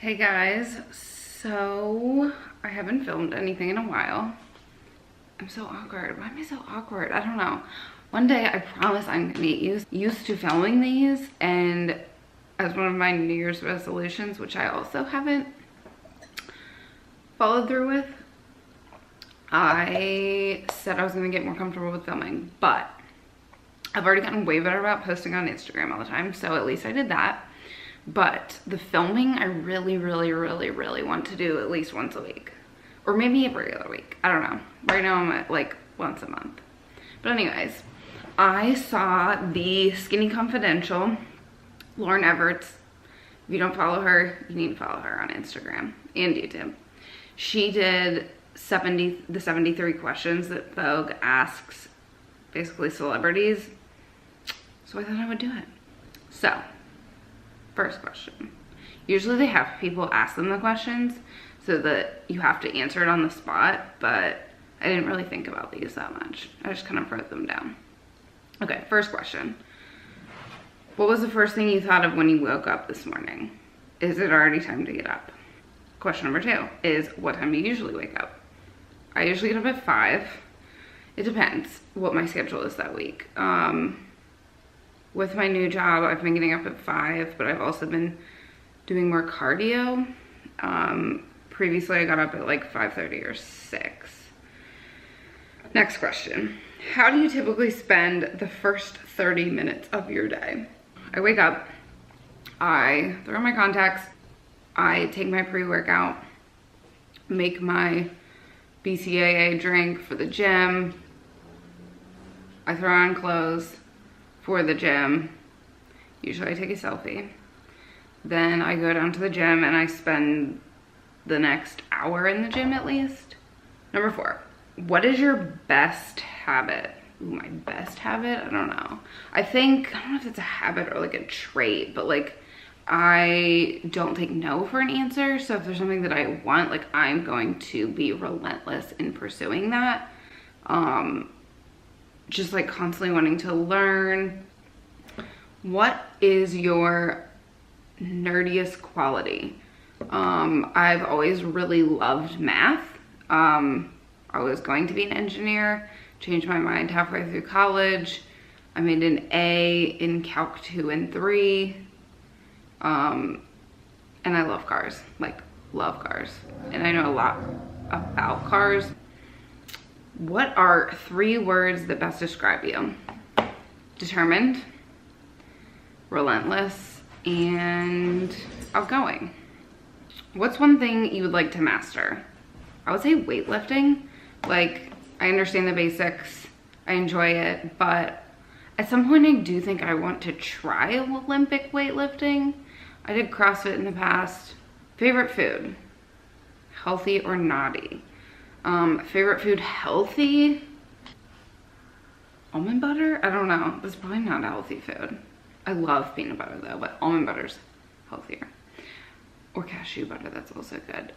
Hey guys, so I haven't filmed anything in a while. I'm so awkward. Why am I so awkward? I don't know. One day I promise I'm gonna get used to filming these, and as one of my New Year's resolutions, which I also haven't followed through with, I said I was gonna get more comfortable with filming, but I've already gotten way better about posting on Instagram all the time, so at least I did that. But the filming, I really want to do at least once a week. Or maybe every other week. I don't know. Right now I'm at like once a month. But anyways, I saw the Skinny Confidential, Lauren Everts. If you don't follow her, you need to follow her on Instagram and YouTube. She did the 73 questions that Vogue asks basically celebrities. So I thought I would do it. So, first question. Usually they have people ask them the questions so that you have to answer it on the spot, but I didn't really think about these that much. I just kind of wrote them down. Okay, first question. What was the first thing you thought of when you woke up this morning? Is it already time to get up? Question number 2 is, what time do you usually wake up? I usually get up at 5. It depends what my schedule is that week. With my new job, I've been getting up at 5, but I've also been doing more cardio. Previously, I got up at like 5:30 or 6. Next question. How do you typically spend the first 30 minutes of your day? I wake up, I throw on my contacts, I take my pre-workout, make my BCAA drink for the gym, I throw on clothes for the gym. Usually I take a selfie. Then I go down to the gym and I spend the next hour in the gym at least. Number 4, what is your best habit? Ooh, my best habit? I don't know. I don't know if it's a habit or like a trait, but like I don't take no for an answer. So if there's something that I want, like I'm going to be relentless in pursuing that. Just like constantly wanting to learn. What is your nerdiest quality? I've always really loved math. I was going to be an engineer, changed my mind halfway through college. I made an A in Calc 2 and 3. And I love cars, like love cars. And I know a lot about cars. What are 3 words that best describe you? Determined, relentless, and outgoing. What's one thing you would like to master? I would say weightlifting. Like, I understand the basics, I enjoy it, but at some point I do think I want to try Olympic weightlifting. I did CrossFit in the past. Favorite food? Healthy or naughty? Favorite food, healthy? Almond butter? I don't know. That's probably not a healthy food. I love peanut butter though, but almond butter's healthier. Or cashew butter, that's also good.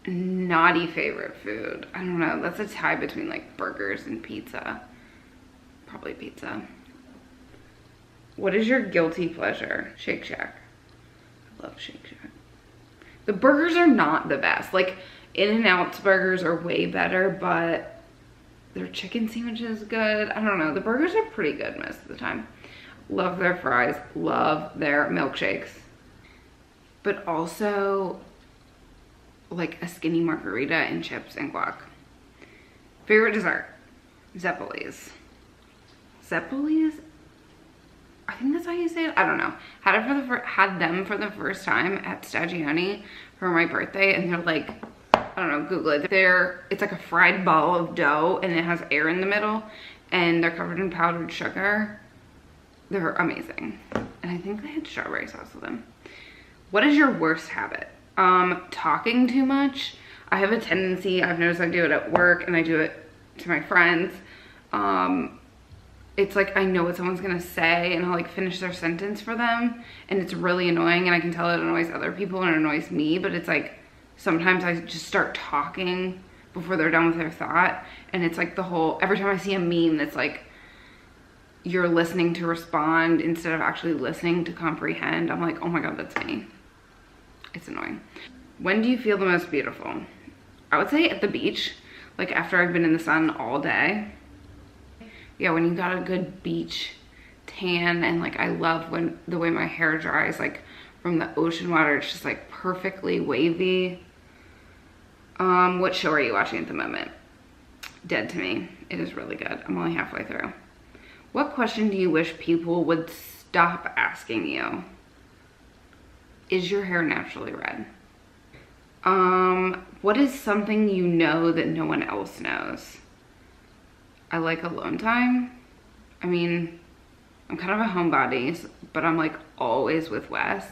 Naughty favorite food. I don't know. That's a tie between like burgers and pizza. Probably pizza. What is your guilty pleasure? Shake Shack. I love Shake Shack. The burgers are not the best. Like, In-N-Out's burgers are way better, but their chicken sandwich is good. I don't know. The burgers are pretty good most of the time. Love their fries. Love their milkshakes. But also, like a skinny margarita and chips and guac. Favorite dessert? Zeppelis. Zeppelis? I think that's how you say it. I don't know. Had them for the first time at Stagioni for my birthday, and they're like, I don't know, Google it. It's like a fried ball of dough, and it has air in the middle, and they're covered in powdered sugar. They're amazing. And I think they had strawberry sauce with them. What is your worst habit? Talking too much. I have a tendency, I've noticed I do it at work, and I do it to my friends. It's like I know what someone's gonna say, and I'll like finish their sentence for them, and it's really annoying, and I can tell it annoys other people and it annoys me, but it's like sometimes I just start talking before they're done with their thought, and it's like every time I see a meme that's like you're listening to respond instead of actually listening to comprehend, I'm like, oh my god, that's me. It's annoying. When do you feel the most beautiful? I would say at the beach, like after I've been in the sun all day. Yeah, when you got a good beach tan, and like I love when the way my hair dries, like from the ocean water, it's just like perfectly wavy. What show are you watching at the moment? Dead to Me. It is really good. I'm only halfway through. What question do you wish people would stop asking you? Is your hair naturally red? What is something you know that no one else knows? I like alone time. I mean, I'm kind of a homebody, but I'm like always with Wes.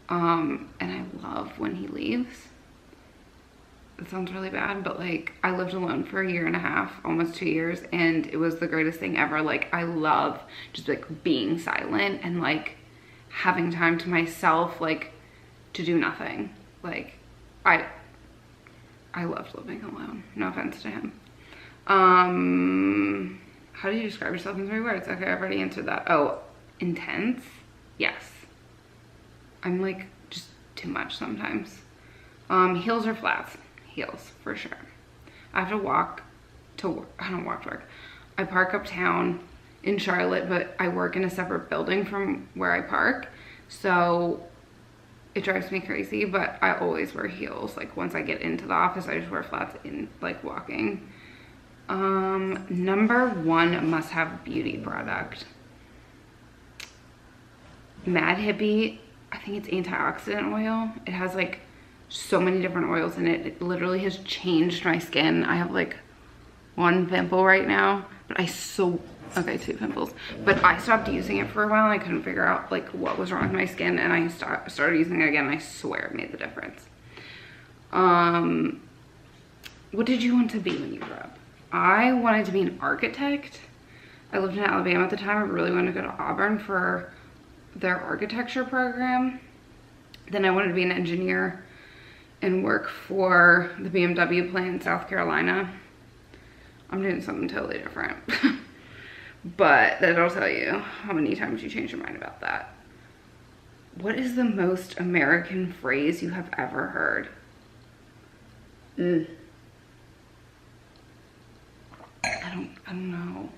And I love when he leaves. It sounds really bad, but like I lived alone for 1.5 years, almost 2 years, and it was the greatest thing ever. Like I love just like being silent and like having time to myself, like to do nothing. Like I loved living alone. No offense to him. How do you describe yourself in 3 words? Okay, I've already answered that. Oh, intense? Yes. I'm like just too much sometimes. Heels or flats? Heels, for sure. I have to walk to work. I don't walk to work. I park uptown in Charlotte, but I work in a separate building from where I park. So it drives me crazy, but I always wear heels. Like once I get into the office, I just wear flats in like walking. Number 1 must-have beauty product. Mad Hippie, I think it's antioxidant oil. It has like so many different oils in it. It literally has changed my skin. I have like 1 pimple right now, but okay, 2 pimples. But I stopped using it for a while and I couldn't figure out like what was wrong with my skin, and I started using it again and I swear it made the difference. What did you want to be when you grew up? I wanted to be an architect. I lived in Alabama at the time. I really wanted to go to Auburn for their architecture program. Then I wanted to be an engineer and work for the BMW plant in South Carolina. I'm doing something totally different. But that'll tell you how many times you change your mind about that. What is the most American phrase you have ever heard? I don't know.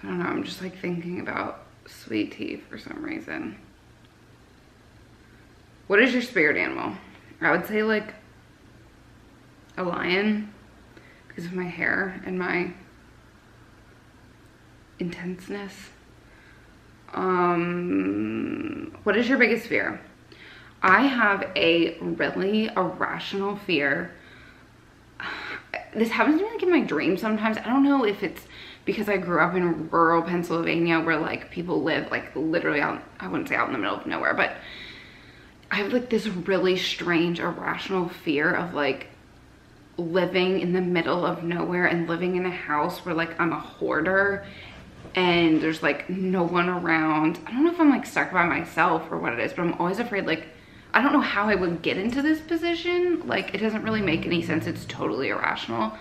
I'm just like thinking about sweet tea for some reason. What is your spirit animal? I would say like a lion because of my hair and my intenseness. What is your biggest fear? I have a really irrational fear. This happens to me like in my dreams sometimes. I don't know if it's because I grew up in rural Pennsylvania where like people live like literally out, I wouldn't say out in the middle of nowhere, but I have like this really strange irrational fear of like living in the middle of nowhere and living in a house where like I'm a hoarder and there's like no one around. I don't know if I'm like stuck by myself or what it is, but I'm always afraid like I don't know how I would get into this position. Like it doesn't really make any sense. It's totally irrational,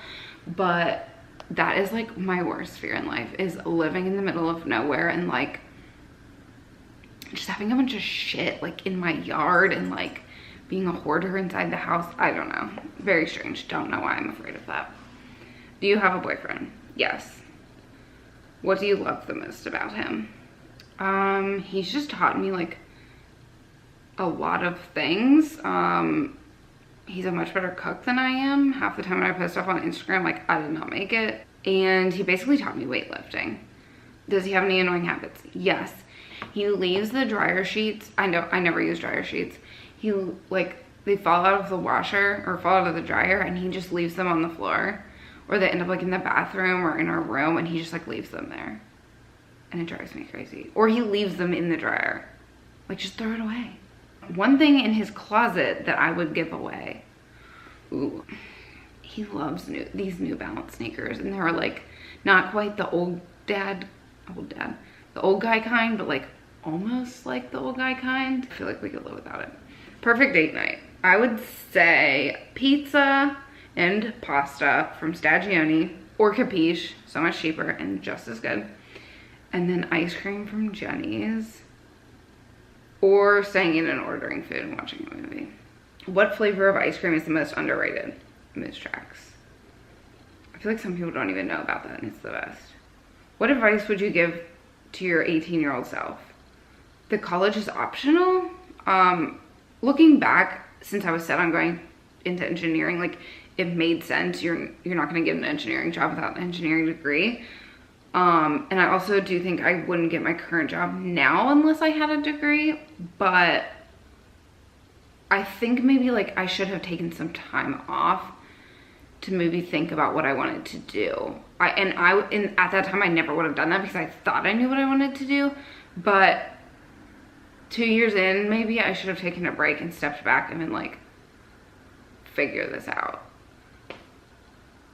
but that is like my worst fear in life, is living in the middle of nowhere and like just having a bunch of shit like in my yard and like being a hoarder inside the house. I don't know. Very strange. Don't know why I'm afraid of that. Do you have a boyfriend? Yes. What do you love the most about him? He's just taught me like a lot of things. He's a much better cook than I am. Half the time when I post stuff on Instagram, like I did not make it. And he basically taught me weightlifting. Does he have any annoying habits? Yes. He leaves the dryer sheets. I never use dryer sheets. He like, they fall out of the washer or fall out of the dryer and he just leaves them on the floor, or they end up like in the bathroom or in our room and he just like leaves them there. And it drives me crazy. Or he leaves them in the dryer. Like just throw it away. One thing in his closet that I would give away. Ooh, he loves these New Balance sneakers, and they're like not quite the old guy kind, but like almost like the old guy kind. I feel like we could live without it. Perfect date night. I would say pizza and pasta from Stagioni or Capiche, so much cheaper and just as good. And then ice cream from Jenny's. or staying in and ordering food and watching a movie. What flavor of ice cream is the most underrated? Moose Tracks. I feel like some people don't even know about that, and it's the best. What advice would you give to your 18-year-old self? The college is optional. Looking back, since I was set on going into engineering, like it made sense. You're not gonna get an engineering job without an engineering degree. And I also do think I wouldn't get my current job now unless I had a degree, but I think maybe like I should have taken some time off to maybe think about what I wanted to do. At that time I never would have done that because I thought I knew what I wanted to do, but 2 years in, maybe I should have taken a break and stepped back and been like, figure this out.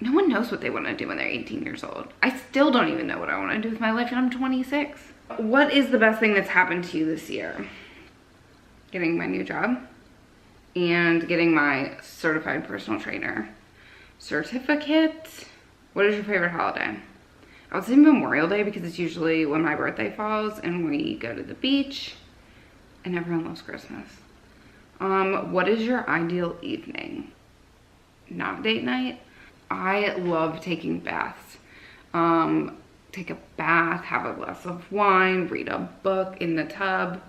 No one knows what they want to do when they're 18 years old. I still don't even know what I want to do with my life and I'm 26. What is the best thing that's happened to you this year? Getting my new job and getting my certified personal trainer certificate. What is your favorite holiday? I would say Memorial Day because it's usually when my birthday falls and we go to the beach and everyone loves Christmas. What is your ideal evening? Not date night. I love taking baths. Take a bath, have a glass of wine, read a book in the tub.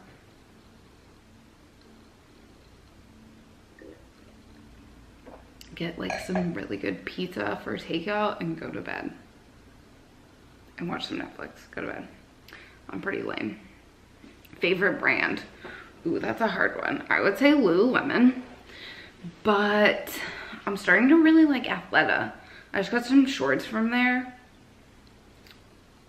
Get like some really good pizza for takeout and go to bed. And watch some Netflix, go to bed. I'm pretty lame. Favorite brand? Ooh, that's a hard one. I would say Lululemon, but I'm starting to really like Athleta. I just got some shorts from there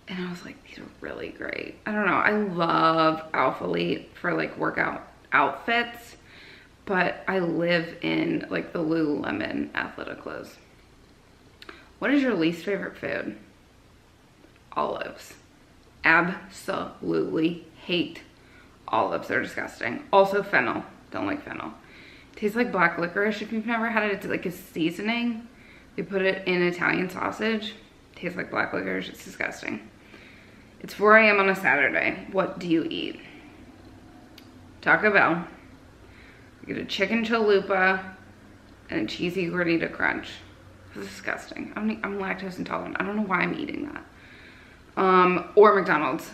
and I was like, these are really great. I don't know, I love Alpha Elite for like workout outfits, but I live in like the Lululemon Athleta clothes. What is your least favorite food? Olives. Absolutely hate olives, they're disgusting. Also fennel, don't like fennel. Tastes like black licorice. If you've never had it, it's like a seasoning. They put it in Italian sausage. Tastes like black licorice, it's disgusting. It's 4 a.m. on a Saturday. What do you eat? Taco Bell. You get a chicken chalupa and a cheesy gordita crunch. It's disgusting. I'm lactose intolerant. I don't know why I'm eating that. Or McDonald's.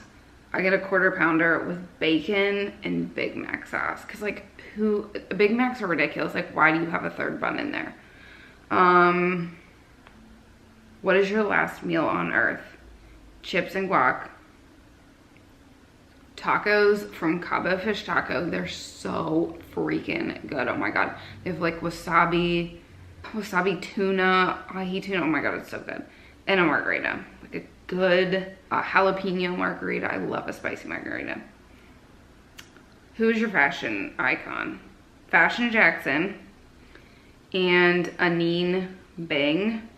I get a quarter pounder with bacon and Big Mac sauce. Cause like Big Macs are ridiculous. Like why do you have a third bun in there? What is your last meal on earth? Chips and guac. Tacos from Cabo Fish Taco. They're so freaking good. Oh my God. They have like wasabi tuna, ahi tuna. Oh my God, it's so good. And a margarita. Like a good jalapeno margarita. I love a spicy margarita. Who is your fashion icon? Fashion Jackson and Anine Bing,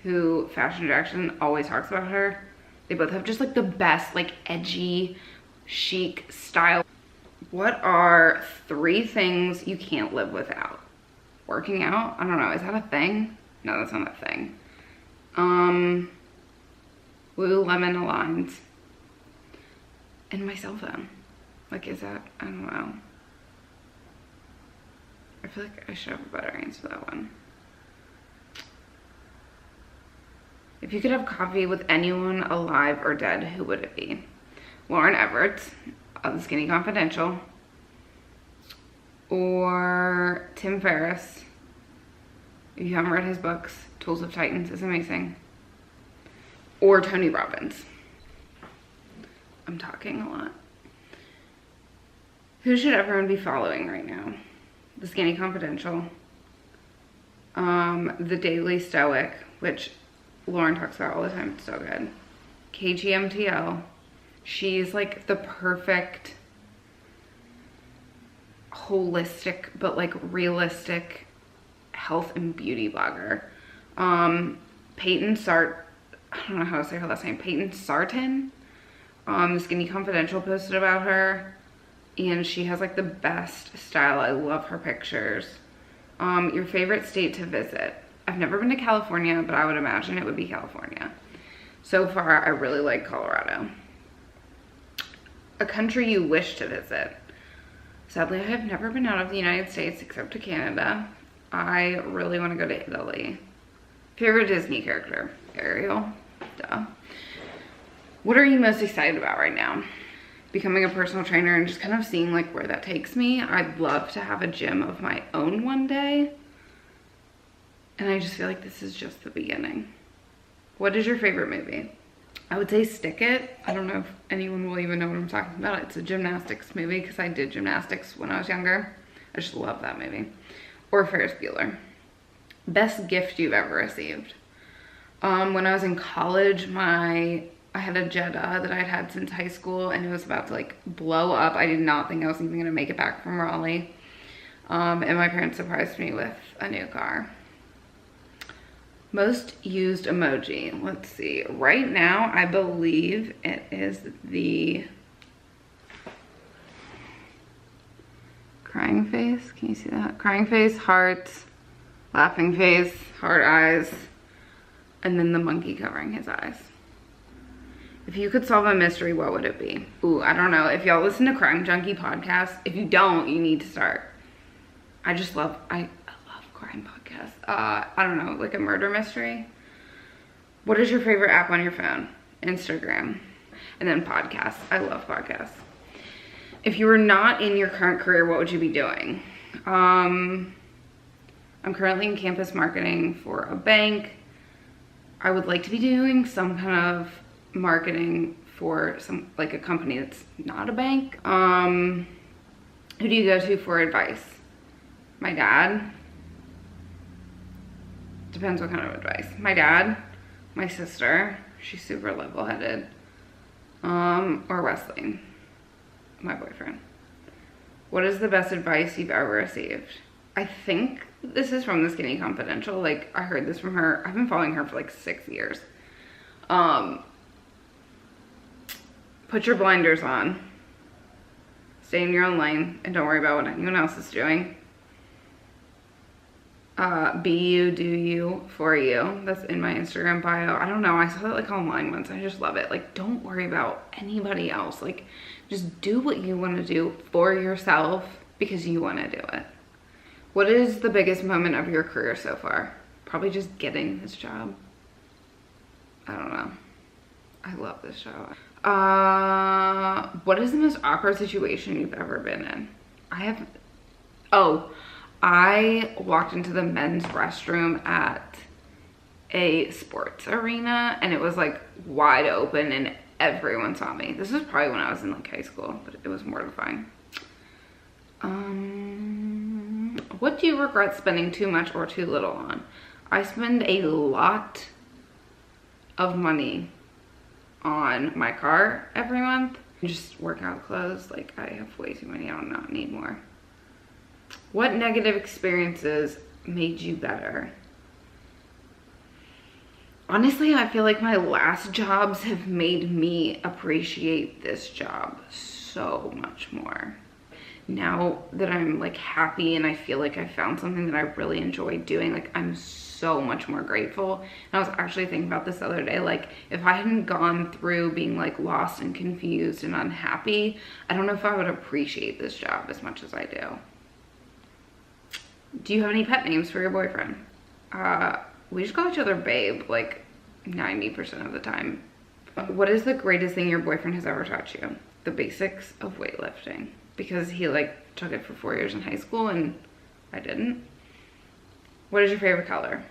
who Fashion Jackson always talks about her. They both have just like the best like edgy, chic style. What are 3 things you can't live without? Working out? I don't know, is that a thing? No, that's not a thing. Lululemon Aligns. And my cell phone. Like, is that, I don't know. I feel like I should have a better answer to that one. If you could have coffee with anyone alive or dead, who would it be? Lauren Everett of The Skinny Confidential, or Tim Ferriss. If you haven't read his books, Tools of Titans is amazing. Or Tony Robbins. I'm talking a lot. Who should everyone be following right now? The Skinny Confidential, The Daily Stoic, which Lauren talks about all the time, it's so good. KGMTL, she's like the perfect holistic but like realistic health and beauty blogger. Peyton Sart, I don't know how to say her last name, Peyton Sartin, The Skinny Confidential posted about her, and she has like the best style. I love her pictures. Your favorite state to visit? I've never been to California, but I would imagine it would be California. So far, I really like Colorado. A country you wish to visit? Sadly, I have never been out of the United States except to Canada. I really want to go to Italy. Favorite Disney character? Ariel. Duh. What are you most excited about right now? Becoming a personal trainer and just kind of seeing like where that takes me. I'd love to have a gym of my own one day. And I just feel like this is just the beginning. What is your favorite movie? I would say Stick It. I don't know if anyone will even know what I'm talking about. It's a gymnastics movie because I did gymnastics when I was younger. I just love that movie. Or Ferris Bueller. Best gift you've ever received? When I was in college, I had a Jetta that I'd had since high school and it was about to like blow up. I did not think I was even gonna make it back from Raleigh. And my parents surprised me with a new car. Most used emoji. Let's see. Right now, I believe it is the crying face. Can you see that? Crying face, hearts, laughing face, heart eyes, and then the monkey covering his eyes. If you could solve a mystery, what would it be? Ooh, I don't know. If y'all listen to Crime Junkie podcasts, if you don't, you need to start. I love crime podcasts. I don't know, like a murder mystery. What is your favorite app on your phone? Instagram. And then podcasts. I love podcasts. If you were not in your current career, what would you be doing? I'm currently in campus marketing for a bank. I would like to be doing some kind of marketing for like a company that's not a bank. Who do you go to for advice? My dad. Depends what kind of advice. My dad, my sister, she's super level-headed, or Wesley, my boyfriend. What is the best advice you've ever received? I think this is from the Skinny Confidential. Like, I heard this from her. I've been following her for like 6 years. Put your blinders on. Stay in your own lane and don't worry about what anyone else is doing. Be you, do you, for you. That's in my Instagram bio. I don't know, I saw that like online once. I just love it. Like, don't worry about anybody else. Like, just do what you want to do for yourself because you want to do it. What is the biggest moment of your career so far? Probably just getting this job. I don't know. I love this job. What is the most awkward situation you've ever been in? I walked into the men's restroom at a sports arena and it was like wide open and everyone saw me. This was probably when I was in like high school, but it was mortifying. What do you regret spending too much or too little on? I spend a lot of money on my car every month. Just workout clothes, like I have way too many, I do not need more. What negative experiences made you better? Honestly, I feel like my last jobs have made me appreciate this job so much more. Now that I'm like happy and I feel like I found something that I really enjoy doing, like I'm so much more grateful. And I was actually thinking about this the other day, like if I hadn't gone through being like lost and confused and unhappy, I don't know if I would appreciate this job as much as I do. Do you have any pet names for your boyfriend? We just call each other babe like 90% of the time. What is the greatest thing your boyfriend has ever taught you? The basics of weightlifting. Because he like took it for 4 years in high school and I didn't. What is your favorite color?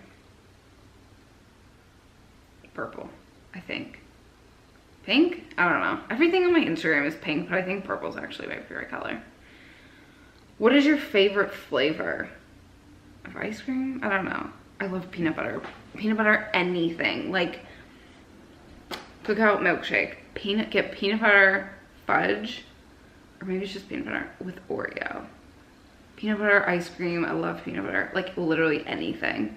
Purple, I think. Pink? I don't know. Everything on my Instagram is pink, but I think purple is actually my favorite color. What is your favorite flavor of ice cream? I don't know. I love peanut butter. Peanut butter anything. Like cookout milkshake. Get peanut butter fudge, or maybe it's just peanut butter with Oreo. Peanut butter ice cream. I love peanut butter. Like literally anything.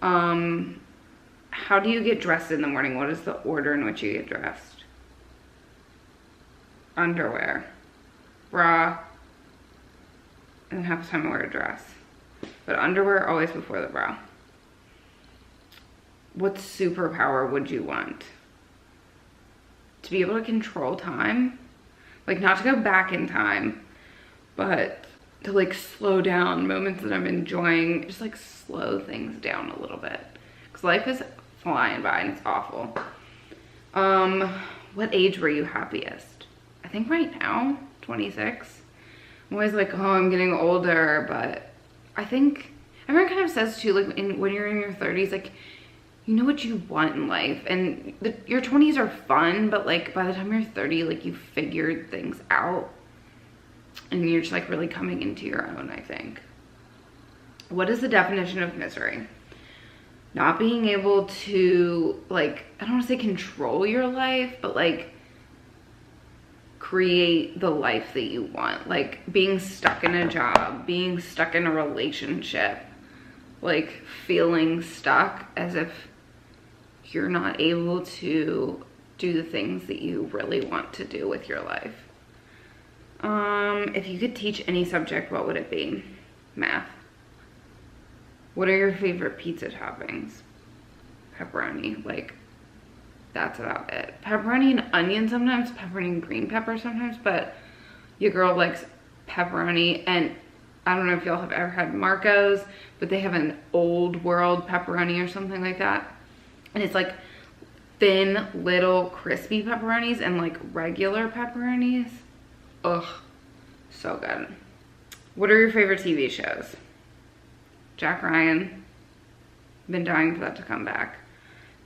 How do you get dressed in the morning? What is the order in which you get dressed? Underwear, bra, and then half the time I wear a dress. But underwear always before the bra. What superpower would you want? To be able to control time? Like not to go back in time, but to like slow down moments that I'm enjoying, just like slow things down a little bit. Because life is flying by and it's awful. What age were you happiest? I think right now, 26. I'm always like, oh, I'm getting older, but I think everyone kind of says too, like when you're in your 30s, like, you know what you want in life, and your 20s are fun, but like by the time you're 30, like you figured things out and you're just like really coming into your own, I think. What is the definition of misery? Not being able to, like, I don't want to say control your life, but like create the life that you want. Like being stuck in a job, being stuck in a relationship, like feeling stuck as if you're not able to do the things that you really want to do with your life. If you could teach any subject, what would it be? Math. What are your favorite pizza toppings? Pepperoni. Like, that's about it. Pepperoni and onion sometimes, pepperoni and green pepper sometimes, but your girl likes pepperoni. And I don't know if y'all have ever had Marco's, but they have an old world pepperoni or something like that. And it's like thin, little, crispy pepperonis and like regular pepperonis. Ugh, so good. What are your favorite TV shows? Jack Ryan. Been dying for that to come back.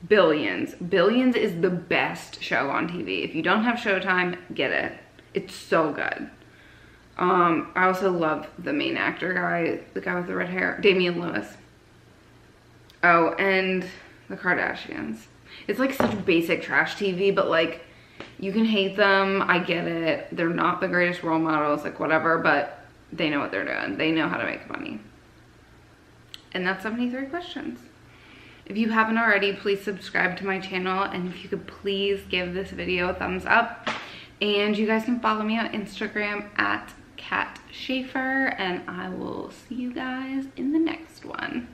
Billions. Billions is the best show on TV. If you don't have Showtime, get it. It's so good. I also love the main actor guy, the guy with the red hair, Damian Lewis. Oh, and the Kardashians. It's like such basic trash TV, but like you can hate them. I get it. They're not the greatest role models, like whatever, but they know what they're doing. They know how to make money. And that's 73 questions. If you haven't already, please subscribe to my channel, and if you could please give this video a thumbs up. And you guys can follow me on Instagram at Kat Schaefer, and I will see you guys in the next one.